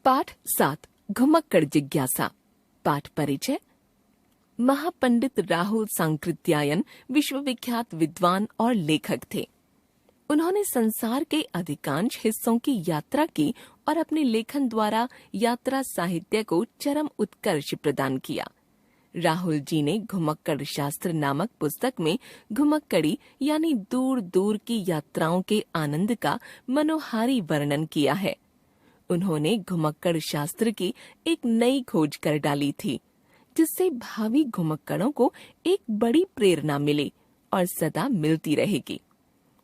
पाठ 7 घुमक्कड़ जिज्ञासा। पाठ परिचय। महापंडित राहुल सांकृत्यायन विश्वविख्यात विद्वान और लेखक थे। उन्होंने संसार के अधिकांश हिस्सों की यात्रा की और अपने लेखन द्वारा यात्रा साहित्य को चरम उत्कर्ष प्रदान किया। राहुल जी ने घुमक्कड़ शास्त्र नामक पुस्तक में घुमक्कड़ी यानी दूर दूर की यात्राओं के आनंद का मनोहारी वर्णन किया है। उन्होंने घुमक्कड़ शास्त्र की एक नई खोज कर डाली थी, जिससे भावी घुमक्कड़ों को एक बड़ी प्रेरणा मिली और सदा मिलती रहेगी।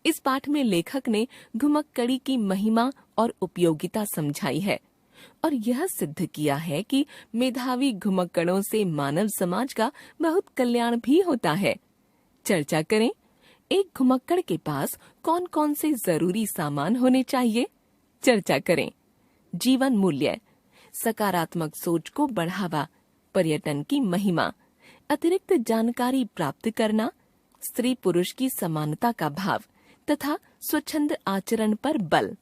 इस पाठ में लेखक ने घुमक्कड़ी की महिमा और उपयोगिता समझाई है और यह सिद्ध किया है कि मेधावी घुमक्कड़ों से मानव समाज का बहुत कल्याण भी होता है। चर्चा करें, एक घुमक्कड़ के पास कौन कौन से जरूरी सामान होने चाहिए। चर्चा करें। जीवन मूल्य, सकारात्मक सोच को बढ़ावा, पर्यटन की महिमा, अतिरिक्त जानकारी प्राप्त करना, स्त्री पुरुष की समानता का भाव तथा स्वच्छंद आचरण पर बल।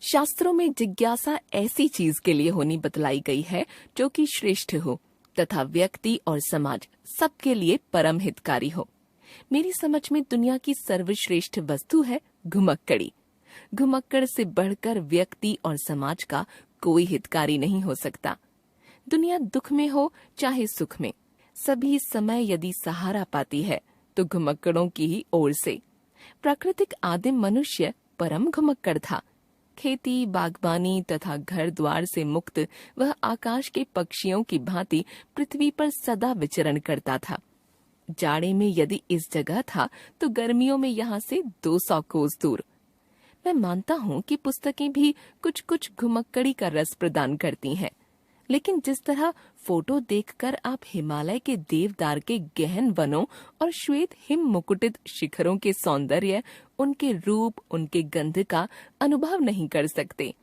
शास्त्रों में जिज्ञासा ऐसी चीज के लिए होनी बतलाई गई है जो कि श्रेष्ठ हो तथा व्यक्ति और समाज सबके लिए परम हितकारी हो। मेरी समझ में दुनिया की सर्वश्रेष्ठ वस्तु है घुमक्कड़ी। घुमक्कड़ से बढ़कर व्यक्ति और समाज का कोई हितकारी नहीं हो सकता। दुनिया दुख में हो चाहे सुख में, सभी समय यदि सहारा पाती है तो घुमक्कड़ों की ही ओर से। प्राकृतिक आदिम मनुष्य परम घुमक्कड़ था। खेती, बागबानी तथा घर द्वार से मुक्त वह आकाश के पक्षियों की भांति पृथ्वी पर सदा विचरण करता था। जाड़े में यदि इस जगह था तो गर्मियों में यहाँ से 200 कोस दूर। मैं मानता हूँ कि पुस्तकें भी कुछ कुछ घुमक्कड़ी का रस प्रदान करती हैं, लेकिन जिस तरह फोटो देखकर आप हिमालय के देवदार के गहन वनों और श्वेत हिम मुकुटित शिखरों के सौंदर्य, उनके रूप, उनके गंध का अनुभव नहीं कर सकते,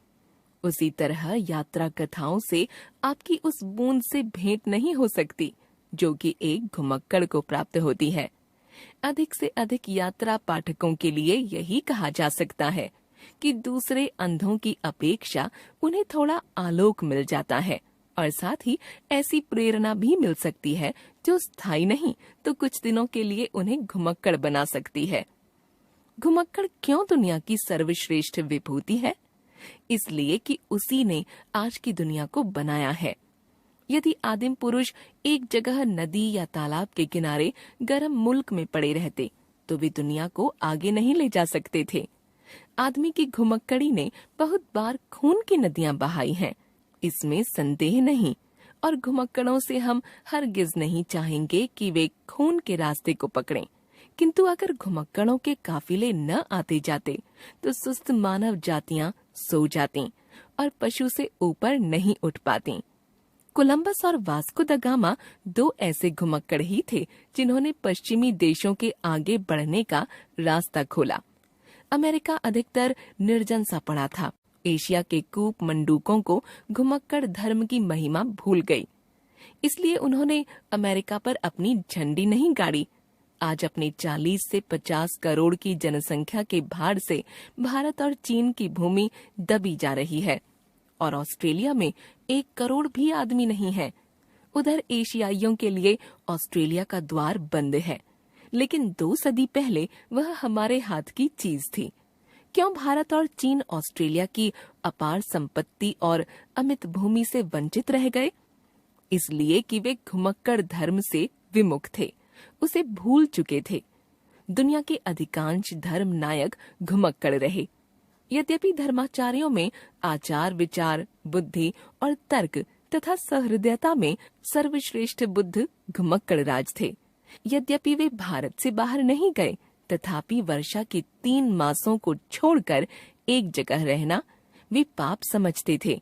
उसी तरह यात्रा कथाओं से आपकी उस बूंद से भेंट नहीं हो सकती जो कि एक घुमक्कड़ को प्राप्त होती है। अधिक से अधिक यात्रा पाठकों के लिए यही कहा जा सकता है कि दूसरे अंधों की अपेक्षा उन्हें थोड़ा आलोक मिल जाता है और साथ ही ऐसी प्रेरणा भी मिल सकती है जो स्थायी नहीं तो कुछ दिनों के लिए उन्हें घुमक्कड़ बना सकती है। घुमक्कड़ क्यों दुनिया की सर्वश्रेष्ठ विभूति है? इसलिए कि उसी ने आज की दुनिया को बनाया है। यदि आदिम पुरुष एक जगह नदी या तालाब के किनारे गर्म मुल्क में पड़े रहते तो वे दुनिया को आगे नहीं ले जा सकते थे। आदमी की घुमक्कड़ी ने बहुत बार खून की नदियां बहाई हैं, इसमें संदेह नहीं, और घुमक्कड़ों से हम हरगिज नहीं चाहेंगे कि वे खून के रास्ते को पकड़ें। किंतु अगर घुमक्कड़ों के काफिले न आते जाते तो सुस्त मानव जातियां सो जाती और पशु से ऊपर नहीं उठ पाती। कोलंबस और वास्को द गामा 2 ऐसे घुमक्कड़ ही थे जिन्होंने पश्चिमी देशों के आगे बढ़ने का रास्ता खोला। अमेरिका अधिकतर निर्जन सा पड़ा था। एशिया के कूप मंडूकों को घुमक्कड़ धर्म की महिमा भूल गई, इसलिए उन्होंने अमेरिका पर अपनी झंडी नहीं गाड़ी। आज अपने 40 से 50 करोड़ की जनसंख्या के भार से भारत और चीन की भूमि दबी जा रही है और ऑस्ट्रेलिया में 1 करोड़ भी आदमी नहीं है। उधर एशियाइयों के लिए ऑस्ट्रेलिया का द्वार बंद है, लेकिन 2 सदी पहले वह हमारे हाथ की चीज थी। क्यों भारत और चीन ऑस्ट्रेलिया की अपार संपत्ति और अमित भूमि से वंचित रह गए? इसलिए कि वे घुमक्कड़ धर्म से विमुख थे, उसे भूल चुके थे। दुनिया के अधिकांश धर्म नायक घुमक्कड़ रहे। यद्यपि धर्माचार्यों में आचार विचार, बुद्धि और तर्क तथा सहृदयता में सर्वश्रेष्ठ बुद्ध घुमक्कड़ राज थे। यद्यपि वे भारत से बाहर नहीं गए, तथापि वर्षा के 3 मासों को छोड़कर एक जगह रहना वे पाप समझते थे।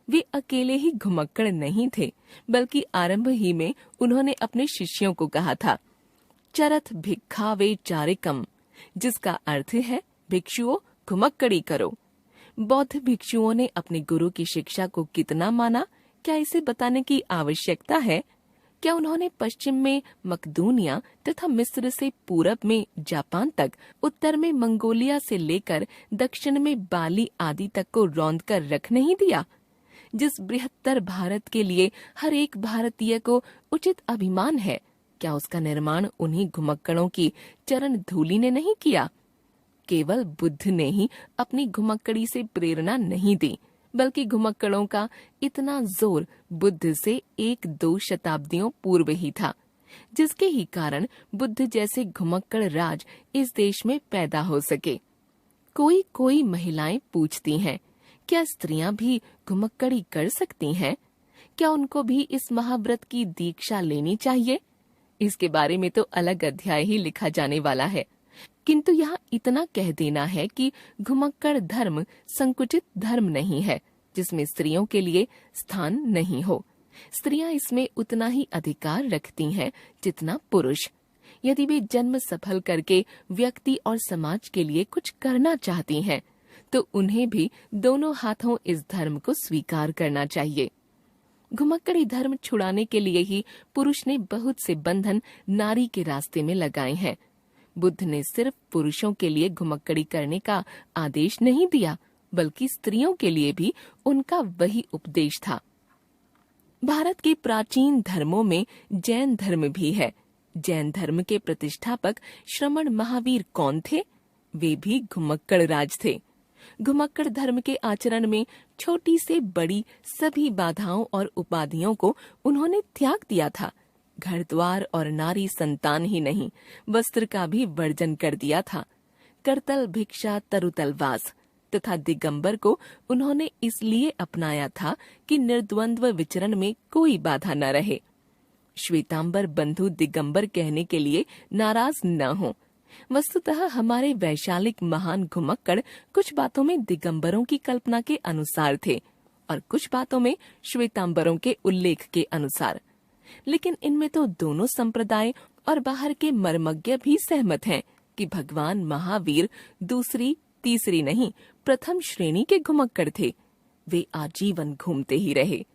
वे अकेले ही घुमक्कड़ नहीं थे, बल्कि आरंभ ही में उन्होंने अपने शिष्यों को कहा था, चरथ भिक्षावे चारिकम, जिसका अर्थ है भिक्षुओं घुमक्कड़ी करो। बौद्ध भिक्षुओं ने अपने गुरु की शिक्षा को कितना माना, क्या इसे बताने की आवश्यकता है? क्या उन्होंने पश्चिम में मकदूनिया तथा मिस्र से पूरब में जापान तक, उत्तर में मंगोलिया से लेकर दक्षिण में बाली आदि तक को रौंद कर रख नहीं दिया? जिस बृहत्तर भारत के लिए हर एक भारतीय को उचित अभिमान है, क्या उसका निर्माण उन्हीं घुमक्कड़ों की चरण धूलि ने नहीं किया? केवल बुद्ध ने ही अपनी घुमक्कड़ी से प्रेरणा नहीं दी, बल्कि घुमक्कड़ों का इतना जोर बुद्ध से 1-2 शताब्दियों पूर्व ही था, जिसके ही कारण बुद्ध जैसे घुमक्कड़ राज इस देश में पैदा हो सके। कोई महिलाएं पूछती हैं, क्या स्त्रियां भी घुमक्कड़ी कर सकती हैं? क्या उनको भी इस महाव्रत की दीक्षा लेनी चाहिए? इसके बारे में तो अलग अध्याय ही लिखा जाने वाला है, किंतु यहाँ इतना कह देना है कि घुमक्कड़ धर्म संकुचित धर्म नहीं है, जिसमें स्त्रियों के लिए स्थान नहीं हो। स्त्रियां इसमें उतना ही अधिकार रखती हैं जितना पुरुष। यदि वे जन्म सफल करके व्यक्ति और समाज के लिए कुछ करना चाहती हैं, तो उन्हें भी दोनों हाथों इस धर्म को स्वीकार करना चाहिए। घुमक्कड़ी धर्म छुड़ाने के लिए ही पुरुष ने बहुत से बंधन नारी के रास्ते में लगाए हैं। बुद्ध ने सिर्फ पुरुषों के लिए घुमक्कड़ी करने का आदेश नहीं दिया, बल्कि स्त्रियों के लिए भी उनका वही उपदेश था। भारत के प्राचीन धर्मों में जैन धर्म भी है। जैन धर्म के प्रतिष्ठापक श्रमण महावीर कौन थे? वे भी घुमक्कड़ राज थे। घुमक्कड़ धर्म के आचरण में छोटी से बड़ी सभी बाधाओं और उपाधियों को उन्होंने त्याग दिया था। घर द्वार और नारी संतान ही नहीं, वस्त्र का भी वर्जन कर दिया था। करतल भिक्षा तरुतलवास तथा दिगंबर को उन्होंने इसलिए अपनाया था कि निर्द्वंद्व विचरण में कोई बाधा न रहे। श्वेतांबर बंधु दिगंबर कहने के लिए नाराज न हो। वस्तुतः हमारे वैशालिक महान घुमक्कड़ कुछ बातों में दिगंबरों की कल्पना के अनुसार थे और कुछ बातों में श्वेतांबरों के उल्लेख के अनुसार। लेकिन इनमें तो दोनों संप्रदाय और बाहर के मर्मज्ञ भी सहमत हैं कि भगवान महावीर दूसरी तीसरी नहीं, प्रथम श्रेणी के घुमक्कड़ थे। वे आजीवन घूमते ही रहे।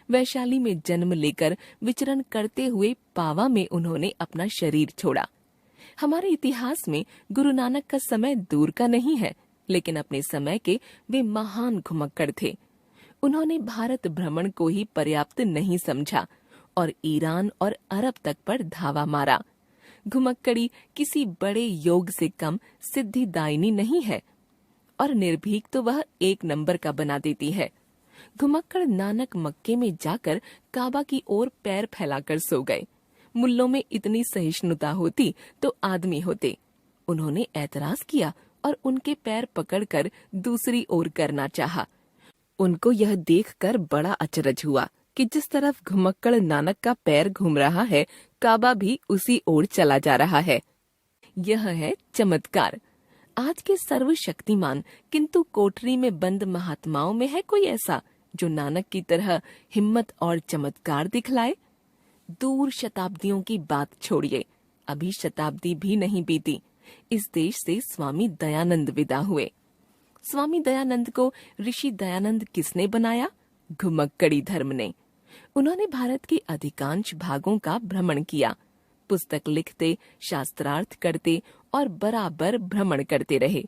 वैशाली में जन्म लेकर विचरण करते हुए पावा में उन्होंने अपना शरीर छोड़ा। हमारे इतिहास में गुरु नानक का समय दूर का नहीं है, लेकिन अपने समय के वे महान घुमक्कड़ थे। उन्होंने भारत भ्रमण को ही पर्याप्त नहीं समझा और ईरान और अरब तक पर धावा मारा। घुमक्कड़ी किसी बड़े योग से कम सिद्धिदायिनी नहीं है और निर्भीक तो वह 1 नंबर का बना देती है। घुमक्कड़ नानक मक्के में जाकर काबा की ओर पैर फैलाकर सो गए। मुल्लों में इतनी सहिष्णुता होती तो आदमी होते। उन्होंने ऐतराज किया और उनके पैर पकड़कर दूसरी ओर करना चाहा। उनको यह देखकर बड़ा अचरज हुआ कि जिस तरफ घुमक्कड़ नानक का पैर घूम रहा है, काबा भी उसी ओर चला जा रहा है। यह है चमत्कार। आज के सर्वशक्तिमान किंतु कोठरी में बंद महात्माओं में है कोई ऐसा जो नानक की तरह हिम्मत और चमत्कार दिखलाए? दूर शताब्दियों की बात छोड़िए, अभी शताब्दी भी नहीं बीती, इस देश से स्वामी दयानंद विदा हुए। स्वामी दयानंद को ऋषि दयानंद किसने बनाया? घुमक्कड़ी धर्म ने। उन्होंने भारत के अधिकांश भागों का भ्रमण किया, पुस्तक लिखते, शास्त्रार्थ करते और बराबर भ्रमण करते रहे।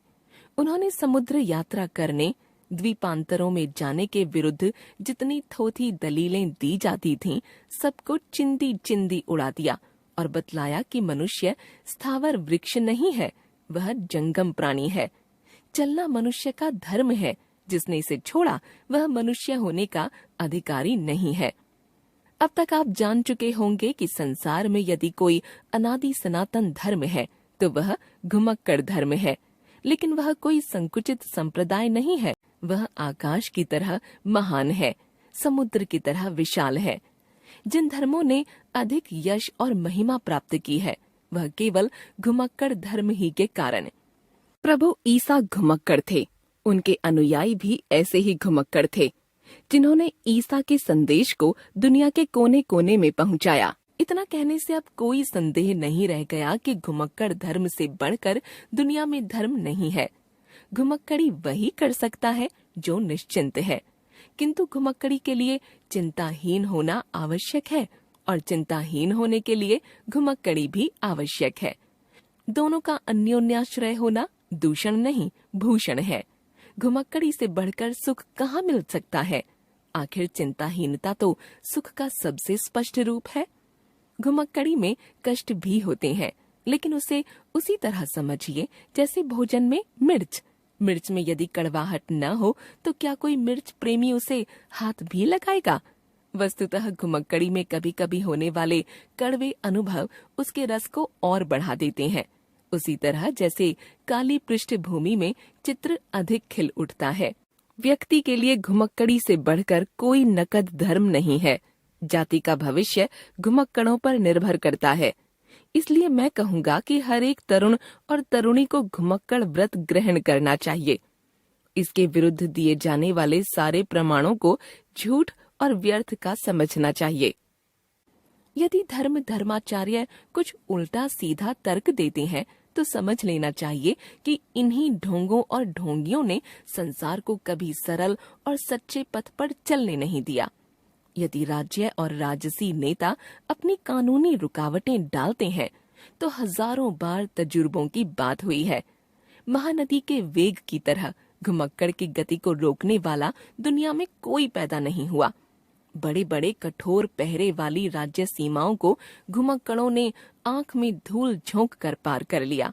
उन्होंने समुद्र यात्रा करने, द्वीपांतरों में जाने के विरुद्ध जितनी थोथी दलीलें दी जाती थीं, सबको चिंदी चिंदी उड़ा दिया और बतलाया कि मनुष्य स्थावर वृक्ष नहीं है, वह जंगम प्राणी है। चलना मनुष्य का धर्म है, जिसने इसे छोड़ा वह मनुष्य होने का अधिकारी नहीं है। अब तक आप जान चुके होंगे कि संसार में यदि कोई अनादि सनातन धर्म है तो वह घुमक्कड़ धर्म है। लेकिन वह कोई संकुचित संप्रदाय नहीं है, वह आकाश की तरह महान है, समुद्र की तरह विशाल है। जिन धर्मों ने अधिक यश और महिमा प्राप्त की है, वह केवल घुमक्कड़ धर्म ही के कारण। प्रभु ईसा घुमक्कड़ थे, उनके अनुयायी भी ऐसे ही घुमक्कड़ थे, जिन्होंने ईसा के संदेश को दुनिया के कोने कोने में पहुंचाया। इतना कहने से अब कोई संदेह नहीं रह गया कि घुमक्कड़ धर्म से बढ़कर दुनिया में धर्म नहीं है। घुमक्कड़ी वही कर सकता है जो निश्चिंत है, किंतु घुमक्कड़ी के लिए चिंताहीन होना आवश्यक है और चिंताहीन होने के लिए घुमक्कड़ी भी आवश्यक है। दोनों का अन्योन्याश्रय होना दूषण नहीं, भूषण है। घुमक्कड़ी से बढ़कर सुख कहाँ मिल सकता है? आखिर चिंताहीनता तो सुख का सबसे स्पष्ट रूप है। घुमक्कड़ी में कष्ट भी होते हैं, लेकिन उसे उसी तरह समझिए जैसे भोजन में मिर्च। मिर्च में यदि कड़वाहट न हो तो क्या कोई मिर्च प्रेमी उसे हाथ भी लगाएगा? वस्तुतः घुमक्कड़ी में कभी कभी होने वाले कड़वे अनुभव उसके रस को और बढ़ा देते हैं। उसी तरह जैसे काली पृष्ठभूमि में चित्र अधिक खिल उठता है। व्यक्ति के लिए घुमक्कड़ी से बढ़कर कोई नकद धर्म नहीं है। जाति का भविष्य घुमक्कड़ों पर निर्भर करता है। इसलिए मैं कहूँगा कि हर एक तरुण और तरुणी को घुमक्कड़ व्रत ग्रहण करना चाहिए। इसके विरुद्ध दिए जाने वाले सारे प्रमाणों को झूठ और व्यर्थ का समझना चाहिए। यदि धर्माचार्य कुछ उल्टा सीधा तर्क देते हैं तो समझ लेना चाहिए कि इन्हीं ढोंगों और ढोंगियों ने संसार को कभी सरल और सच्चे पथ पर चलने नहीं दिया। यदि राज्य और राजसी नेता अपनी कानूनी रुकावटें डालते हैं तो हजारों बार तजुर्बों की बात हुई है। महानदी के वेग की तरह घुमक्कड़ की गति को रोकने वाला दुनिया में कोई पैदा नहीं हुआ। बड़े बड़े कठोर पहरे वाली राज्य सीमाओं को घुमक्कड़ों ने आंख में धूल झोंक कर पार कर लिया।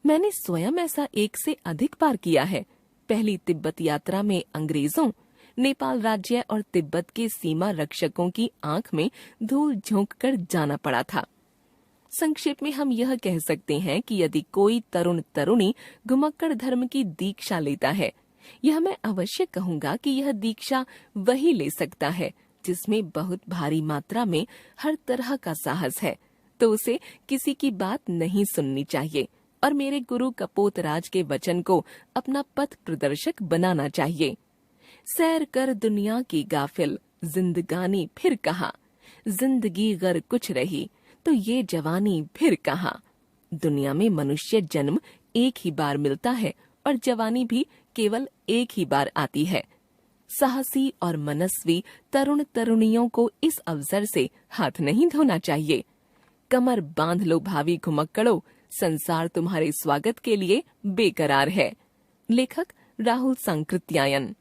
मैंने स्वयं ऐसा एक से अधिक बार किया है। पहली तिब्बत यात्रा में अंग्रेजों, नेपाल राज्य और तिब्बत के सीमा रक्षकों की आंख में धूल झोंक कर जाना पड़ा था। संक्षेप में हम यह कह सकते हैं कि यदि कोई तरुण तरुणी घुमक्कड़ धर्म की दीक्षा लेता है, यह मैं अवश्य कहूँगा कि यह दीक्षा वही ले सकता है जिसमें बहुत भारी मात्रा में हर तरह का साहस है, तो उसे किसी की बात नहीं सुननी चाहिए और मेरे गुरु कपोतराज के वचन को अपना पथ प्रदर्शक बनाना चाहिए। सैर कर दुनिया की गाफिल, जिंदगानी फिर कहाँ, जिंदगी गर कुछ रही तो ये जवानी फिर कहाँ। दुनिया में मनुष्य जन्म एक ही बार मिलता है और जवानी भी केवल एक ही बार आती है। साहसी और मनस्वी तरुण तरुणियों को इस अवसर से हाथ नहीं धोना चाहिए। कमर बांध लो भावी घुमक्कड़ों, संसार तुम्हारे स्वागत के लिए बेकरार है। लेखक राहुल सांकृत्यायन।